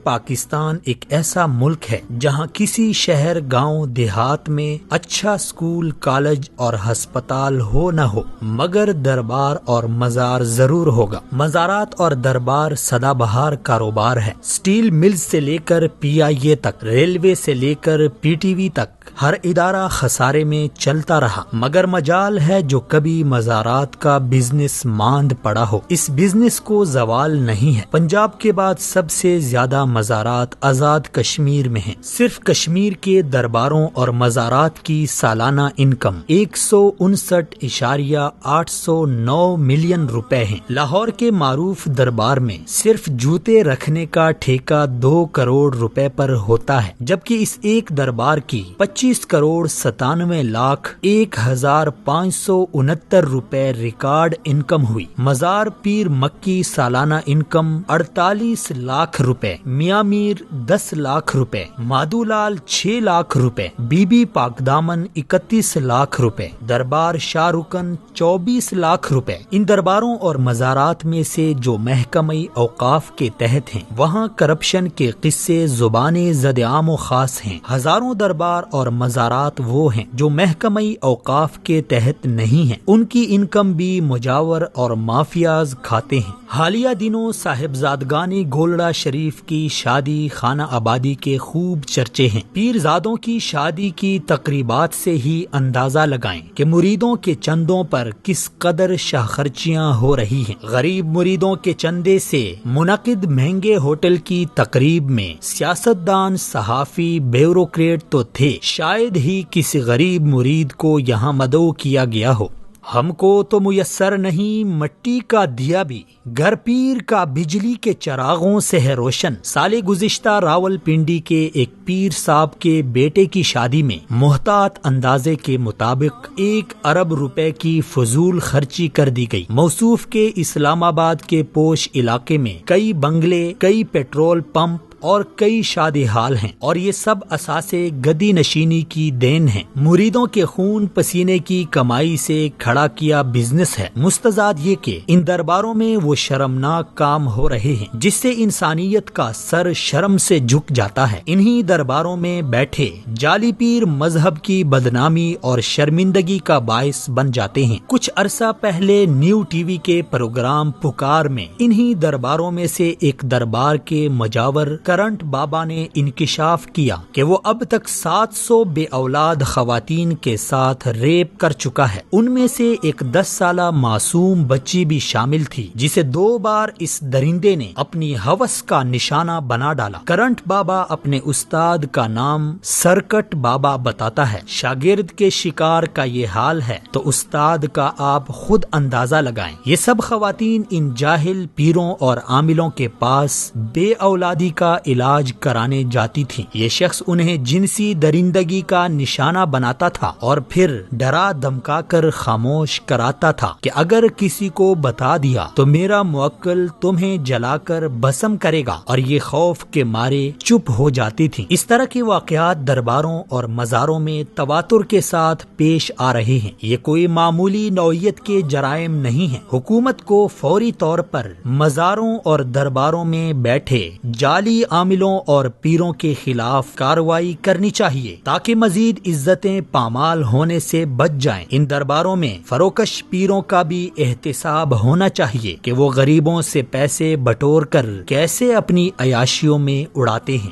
پاکستان ایک ایسا ملک ہے جہاں کسی شہر گاؤں دیہات میں اچھا سکول کالج اور ہسپتال ہو نہ ہو مگر دربار اور مزار ضرور ہوگا۔ مزارات اور دربار سدا بہار کاروبار ہے۔ سٹیل ملز سے لے کر PIA تک، ریلوے سے لے کر PTV تک ہر ادارہ خسارے میں چلتا رہا، مگر مجال ہے جو کبھی مزارات کا بزنس ماند پڑا ہو۔ اس بزنس کو زوال نہیں ہے۔ پنجاب کے بعد سب سے زیادہ مزارات آزاد کشمیر میں ہیں۔ صرف کشمیر کے درباروں اور مزارات کی سالانہ انکم 159.809 ملین روپے ہیں۔ لاہور کے معروف دربار میں صرف جوتے رکھنے کا ٹھیکہ 2 کروڑ روپے پر ہوتا ہے، جبکہ اس ایک دربار کی 25 کروڑ 97 لاکھ 1,569 روپے ریکارڈ انکم ہوئی۔ مزار پیر مکی سالانہ انکم 48 لاکھ روپے، میاں میر 10 لاکھ روپے، مادو لال 6 لاکھ روپے، بی بی پاک دامن 31 لاکھ روپے، دربار شاہ رکن 24 لاکھ روپے۔ ان درباروں اور مزارات میں سے جو محکمہ اوقاف کے تحت ہیں وہاں کرپشن کے قصے زبان زد عام و خاص ہیں۔ ہزاروں دربار اور مزارات وہ ہیں جو محکمہ اوقاف کے تحت نہیں ہیں، ان کی انکم بھی مجاور اور مافیاز کھاتے ہیں۔ حالیہ دنوں صاحبزادگان گولڑا شریف کی شادی خانہ آبادی کے خوب چرچے ہیں۔ پیرزادوں کی شادی کی تقریبات سے ہی اندازہ لگائیں کہ مریدوں کے چندوں پر کس قدر شاہ خرچیاں ہو رہی ہیں۔ غریب مریدوں کے چندے سے منعقد مہنگے ہوٹل کی تقریب میں سیاستدان، صحافی، بیوروکریٹ تو تھے، شاید ہی کسی غریب مرید کو یہاں مدعو کیا گیا ہو۔ ہم کو تو میسر نہیں مٹی کا دیا بھی، گھر پیر کا بجلی کے چراغوں سے ہے روشن۔ سال گزشتہ راول پنڈی کے ایک پیر صاحب کے بیٹے کی شادی میں محتاط اندازے کے مطابق 1 ارب روپے کی فضول خرچی کر دی گئی۔ موصوف کے اسلام آباد کے پوش علاقے میں کئی بنگلے، کئی پیٹرول پمپ اور کئی شادی حال ہیں، اور یہ سب اساسے گدی نشینی کی دین ہیں۔ مریدوں کے خون پسینے کی کمائی سے کھڑا کیا بزنس ہے۔ مستزاد یہ کہ ان درباروں میں وہ شرمناک کام ہو رہے ہیں جس سے انسانیت کا سر شرم سے جھک جاتا ہے۔ انہی درباروں میں بیٹھے جعلی پیر مذہب کی بدنامی اور شرمندگی کا باعث بن جاتے ہیں۔ کچھ عرصہ پہلے نیو TV کے پروگرام پکار میں انہی درباروں میں سے ایک دربار کے مجاور کرنٹ بابا نے انکشاف کیا کہ وہ اب تک 700 بے اولاد خواتین کے ساتھ ریپ کر چکا ہے۔ ان میں سے ایک 10 سالہ معصوم بچی بھی شامل تھی جسے 2 بار اس درندے نے اپنی ہوس کا نشانہ بنا ڈالا۔ کرنٹ بابا اپنے استاد کا نام سرکٹ بابا بتاتا ہے۔ شاگرد کے شکار کا یہ حال ہے تو استاد کا آپ خود اندازہ لگائیں۔ یہ سب خواتین ان جاہل پیروں اور عاملوں کے پاس بے اولادی کا علاج کرانے جاتی تھی۔ یہ شخص انہیں جنسی درندگی کا نشانہ بناتا تھا اور پھر ڈرا دھمکا کر خاموش کراتا تھا کہ اگر کسی کو بتا دیا تو میرا موکل تمہیں جلا کر بھسم کرے گا، اور یہ خوف کے مارے چپ ہو جاتی تھی۔ اس طرح کے واقعات درباروں اور مزاروں میں تواتر کے ساتھ پیش آ رہے ہیں۔ یہ کوئی معمولی نوعیت کے جرائم نہیں ہیں۔ حکومت کو فوری طور پر مزاروں اور درباروں میں بیٹھے جعلی عاملوں اور پیروں کے خلاف کارروائی کرنی چاہیے تاکہ مزید عزتیں پامال ہونے سے بچ جائیں۔ ان درباروں میں فروکش پیروں کا بھی احتساب ہونا چاہیے کہ وہ غریبوں سے پیسے بٹور کر کیسے اپنی عیاشیوں میں اڑاتے ہیں۔